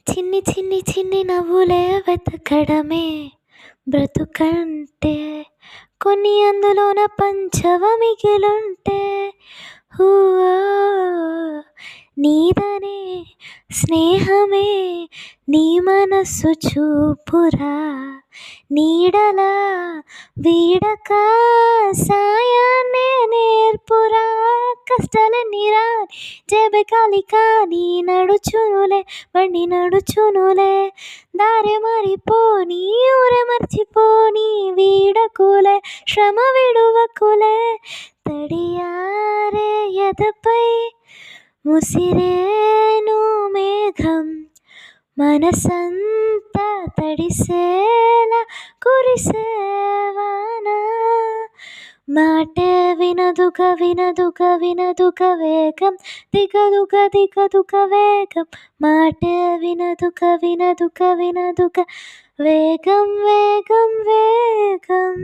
చిన్ని చిన్ని చిన్ని నవ్వులే వెతకడమే బ్రతుకంటే, కొన్ని అందులోన పంచవ మిగిలుంటే, హూవా నీదనే స్నేహమే నీ మనస్సు చూపురా, నీడలా వీడక సాయాన్నే నేర్పురా, కష్టాలన్నీ రాని జేబే ఖాళీ కానీ నడుచునులే బండి నడుచునులే, దారి మరిపోని ఊరే మర్చిపోని వీడకులే శ్రమ విడువకులే, తడియారే ఎదపై ముసిరేను మేఘం, మనసంతా తడిసేలా కురిసేవాన, మాటే వినదుక వినదుక వినదుక వేగం దిగదుక దిగదుక వేగం, మాటే వినదుక వినదుక వినదుక వేగం వేగం వేగం.